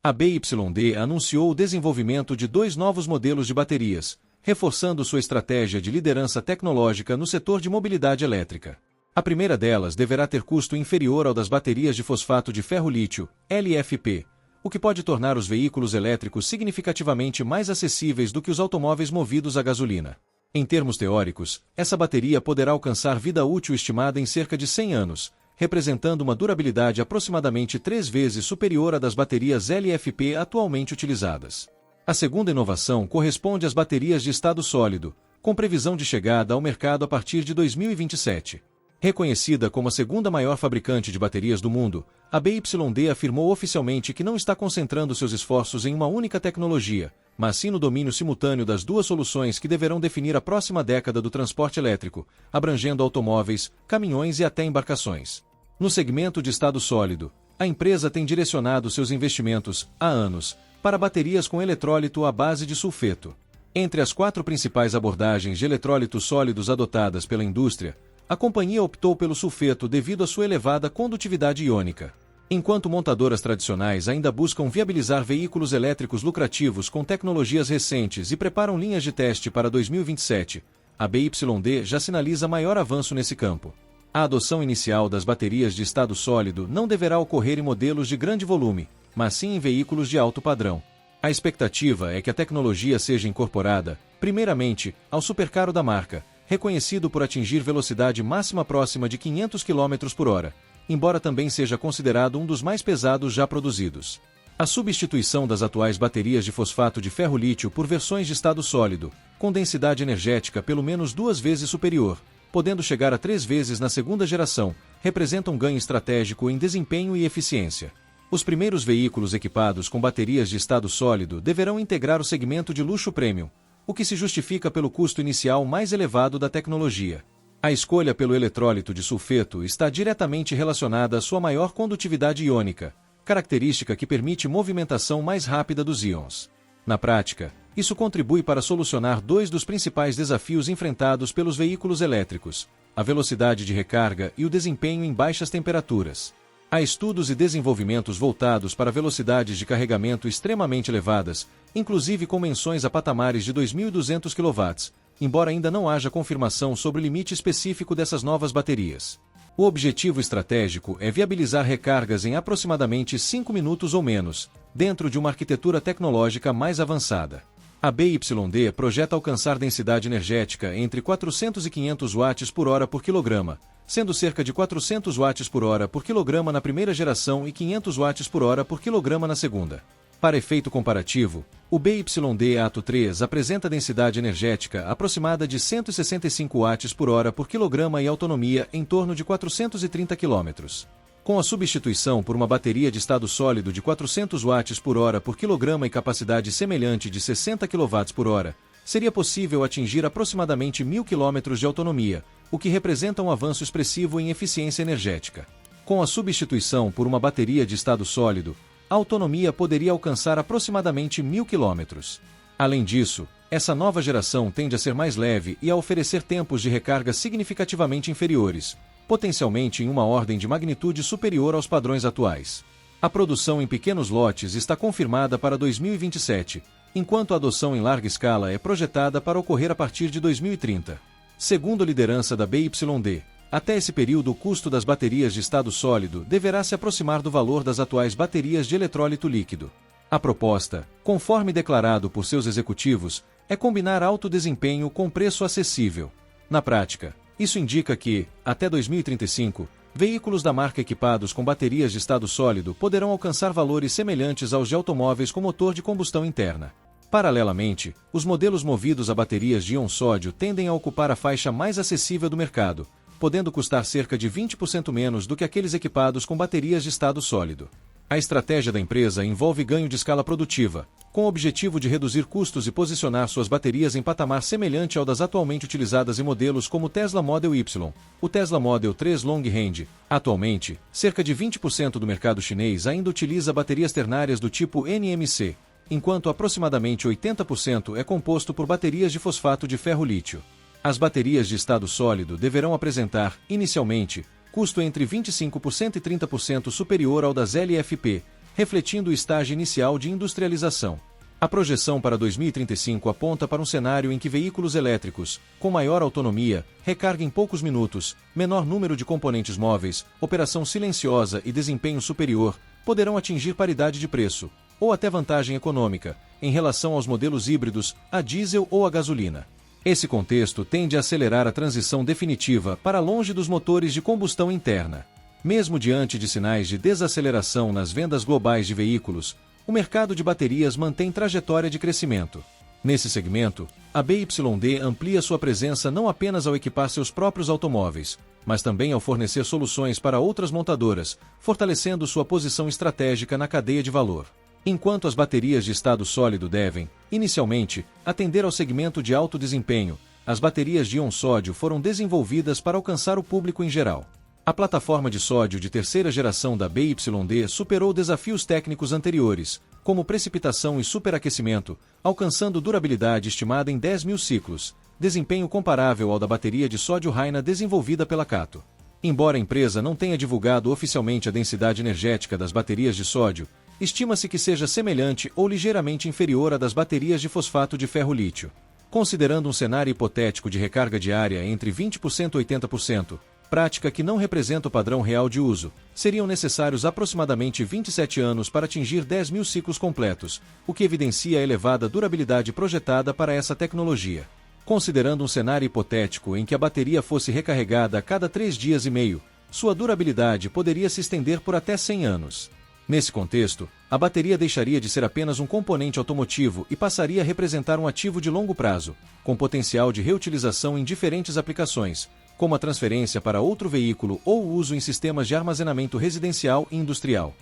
A BYD anunciou o desenvolvimento de 2 novos modelos de baterias, reforçando sua estratégia de liderança tecnológica no setor de mobilidade elétrica. A primeira delas deverá ter custo inferior ao das baterias de fosfato de ferro-lítio, LFP, o que pode tornar os veículos elétricos significativamente mais acessíveis do que os automóveis movidos a gasolina. Em termos teóricos, essa bateria poderá alcançar vida útil estimada em cerca de 100 anos, representando uma durabilidade aproximadamente 3 vezes superior à das baterias LFP atualmente utilizadas. A segunda inovação corresponde às baterias de estado sólido, com previsão de chegada ao mercado a partir de 2027. Reconhecida como a segunda maior fabricante de baterias do mundo, a BYD afirmou oficialmente que não está concentrando seus esforços em uma única tecnologia, mas sim no domínio simultâneo das 2 soluções que deverão definir a próxima década do transporte elétrico, abrangendo automóveis, caminhões e até embarcações. No segmento de estado sólido, a empresa tem direcionado seus investimentos, há anos, para baterias com eletrólito à base de sulfeto. Entre as 4 principais abordagens de eletrólitos sólidos adotadas pela indústria, a companhia optou pelo sulfeto devido à sua elevada condutividade iônica. Enquanto montadoras tradicionais ainda buscam viabilizar veículos elétricos lucrativos com tecnologias recentes e preparam linhas de teste para 2027, a BYD já sinaliza maior avanço nesse campo. A adoção inicial das baterias de estado sólido não deverá ocorrer em modelos de grande volume, mas sim em veículos de alto padrão. A expectativa é que a tecnologia seja incorporada, primeiramente, ao supercarro da marca, reconhecido por atingir velocidade máxima próxima de 500 km por hora, embora também seja considerado um dos mais pesados já produzidos. A substituição das atuais baterias de fosfato de ferro-lítio por versões de estado sólido, com densidade energética pelo menos 2 vezes superior, podendo chegar a 3 vezes na segunda geração, representa um ganho estratégico em desempenho e eficiência. Os primeiros veículos equipados com baterias de estado sólido deverão integrar o segmento de luxo premium, o que se justifica pelo custo inicial mais elevado da tecnologia. A escolha pelo eletrólito de sulfeto está diretamente relacionada à sua maior condutividade iônica, característica que permite movimentação mais rápida dos íons. Na prática, isso contribui para solucionar 2 dos principais desafios enfrentados pelos veículos elétricos: a velocidade de recarga e o desempenho em baixas temperaturas. Há estudos e desenvolvimentos voltados para velocidades de carregamento extremamente elevadas, inclusive com menções a patamares de 2.200 kW, embora ainda não haja confirmação sobre o limite específico dessas novas baterias. O objetivo estratégico é viabilizar recargas em aproximadamente 5 minutos ou menos, dentro de uma arquitetura tecnológica mais avançada. A BYD projeta alcançar densidade energética entre 400 e 500 watts por hora por quilograma, sendo cerca de 400 watts por hora por quilograma na primeira geração e 500 watts por hora por quilograma na segunda. Para efeito comparativo, o BYD Atto 3 apresenta densidade energética aproximada de 165 watts por hora por quilograma e autonomia em torno de 430 km. Com a substituição por uma bateria de estado sólido de 400 watts por hora por quilograma e capacidade semelhante de 60 kW por hora, seria possível atingir aproximadamente 1.000 km de autonomia, o que representa um avanço expressivo em eficiência energética. Com a substituição por uma bateria de estado sólido, a autonomia poderia alcançar aproximadamente 1.000 km. Além disso, essa nova geração tende a ser mais leve e a oferecer tempos de recarga significativamente inferiores, potencialmente em uma ordem de magnitude superior aos padrões atuais. A produção em pequenos lotes está confirmada para 2027, enquanto a adoção em larga escala é projetada para ocorrer a partir de 2030. Segundo a liderança da BYD, até esse período o custo das baterias de estado sólido deverá se aproximar do valor das atuais baterias de eletrólito líquido. A proposta, conforme declarado por seus executivos, é combinar alto desempenho com preço acessível. Na prática, isso indica que, até 2035, veículos da marca equipados com baterias de estado sólido poderão alcançar valores semelhantes aos de automóveis com motor de combustão interna. Paralelamente, os modelos movidos a baterias de íon sódio tendem a ocupar a faixa mais acessível do mercado, podendo custar cerca de 20% menos do que aqueles equipados com baterias de estado sólido. A estratégia da empresa envolve ganho de escala produtiva, com o objetivo de reduzir custos e posicionar suas baterias em patamar semelhante ao das atualmente utilizadas em modelos como o Tesla Model Y, o Tesla Model 3 Long Range. Atualmente, cerca de 20% do mercado chinês ainda utiliza baterias ternárias do tipo NMC, enquanto aproximadamente 80% é composto por baterias de fosfato de ferro-lítio. As baterias de estado sólido deverão apresentar, inicialmente, custo entre 25% e 30% superior ao das LFP, refletindo o estágio inicial de industrialização. A projeção para 2035 aponta para um cenário em que veículos elétricos, com maior autonomia, recarga em poucos minutos, menor número de componentes móveis, operação silenciosa e desempenho superior, poderão atingir paridade de preço, ou até vantagem econômica, em relação aos modelos híbridos, a diesel ou a gasolina. Esse contexto tende a acelerar a transição definitiva para longe dos motores de combustão interna. Mesmo diante de sinais de desaceleração nas vendas globais de veículos, o mercado de baterias mantém trajetória de crescimento. Nesse segmento, a BYD amplia sua presença não apenas ao equipar seus próprios automóveis, mas também ao fornecer soluções para outras montadoras, fortalecendo sua posição estratégica na cadeia de valor. Enquanto as baterias de estado sólido devem, inicialmente, atender ao segmento de alto desempenho, as baterias de íon sódio foram desenvolvidas para alcançar o público em geral. A plataforma de sódio de terceira geração da BYD superou desafios técnicos anteriores, como precipitação e superaquecimento, alcançando durabilidade estimada em 10.000 ciclos, desempenho comparável ao da bateria de sódio Reina desenvolvida pela Kato. Embora a empresa não tenha divulgado oficialmente a densidade energética das baterias de sódio, estima-se que seja semelhante ou ligeiramente inferior à das baterias de fosfato de ferro-lítio. Considerando um cenário hipotético de recarga diária entre 20% e 80%, prática que não representa o padrão real de uso, seriam necessários aproximadamente 27 anos para atingir 10.000 ciclos completos, o que evidencia a elevada durabilidade projetada para essa tecnologia. Considerando um cenário hipotético em que a bateria fosse recarregada a cada 3 dias e meio, sua durabilidade poderia se estender por até 100 anos. Nesse contexto, a bateria deixaria de ser apenas um componente automotivo e passaria a representar um ativo de longo prazo, com potencial de reutilização em diferentes aplicações, como a transferência para outro veículo ou o uso em sistemas de armazenamento residencial e industrial.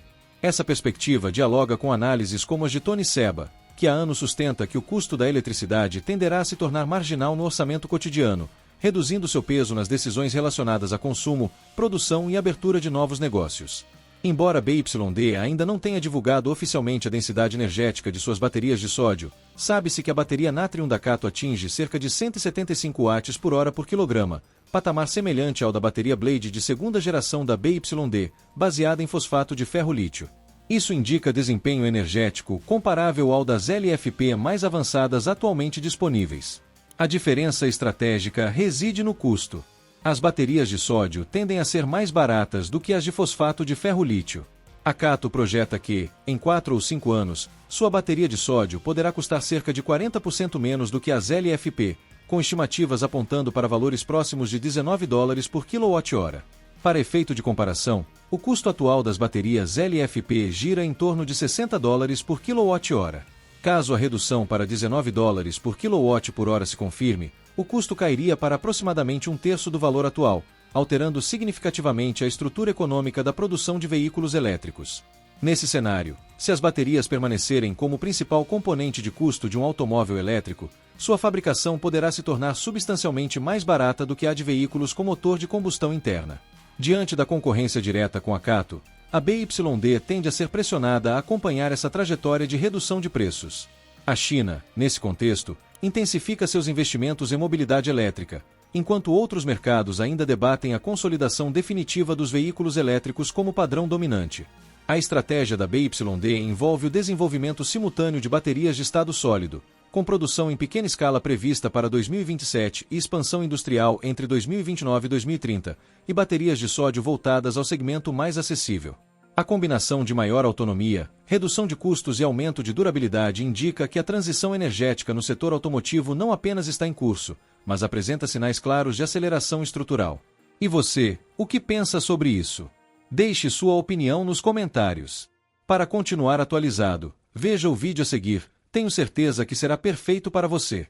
Essa perspectiva dialoga com análises como as de Tony Seba, que há anos sustenta que o custo da eletricidade tenderá a se tornar marginal no orçamento cotidiano, reduzindo seu peso nas decisões relacionadas a consumo, produção e abertura de novos negócios. Embora a BYD ainda não tenha divulgado oficialmente a densidade energética de suas baterias de sódio, sabe-se que a bateria Natrium da Kato atinge cerca de 175 watts por hora por quilograma, patamar semelhante ao da bateria Blade de segunda geração da BYD, baseada em fosfato de ferro-lítio. Isso indica desempenho energético comparável ao das LFP mais avançadas atualmente disponíveis. A diferença estratégica reside no custo. As baterias de sódio tendem a ser mais baratas do que as de fosfato de ferro-lítio. A Kato projeta que, em 4 ou 5 anos, sua bateria de sódio poderá custar cerca de 40% menos do que as LFP, com estimativas apontando para valores próximos de $19 por kWh. Para efeito de comparação, o custo atual das baterias LFP gira em torno de $60 por kWh. Caso a redução para $19 por kWh se confirme, o custo cairia para aproximadamente um terço do valor atual, alterando significativamente a estrutura econômica da produção de veículos elétricos. Nesse cenário, se as baterias permanecerem como principal componente de custo de um automóvel elétrico, sua fabricação poderá se tornar substancialmente mais barata do que a de veículos com motor de combustão interna. Diante da concorrência direta com a Kato, a BYD tende a ser pressionada a acompanhar essa trajetória de redução de preços. A China, nesse contexto, intensifica seus investimentos em mobilidade elétrica, enquanto outros mercados ainda debatem a consolidação definitiva dos veículos elétricos como padrão dominante. A estratégia da BYD envolve o desenvolvimento simultâneo de baterias de estado sólido, com produção em pequena escala prevista para 2027 e expansão industrial entre 2029 e 2030, e baterias de sódio voltadas ao segmento mais acessível. A combinação de maior autonomia, redução de custos e aumento de durabilidade indica que a transição energética no setor automotivo não apenas está em curso, mas apresenta sinais claros de aceleração estrutural. E você, o que pensa sobre isso? Deixe sua opinião nos comentários. Para continuar atualizado, veja o vídeo a seguir, tenho certeza que será perfeito para você.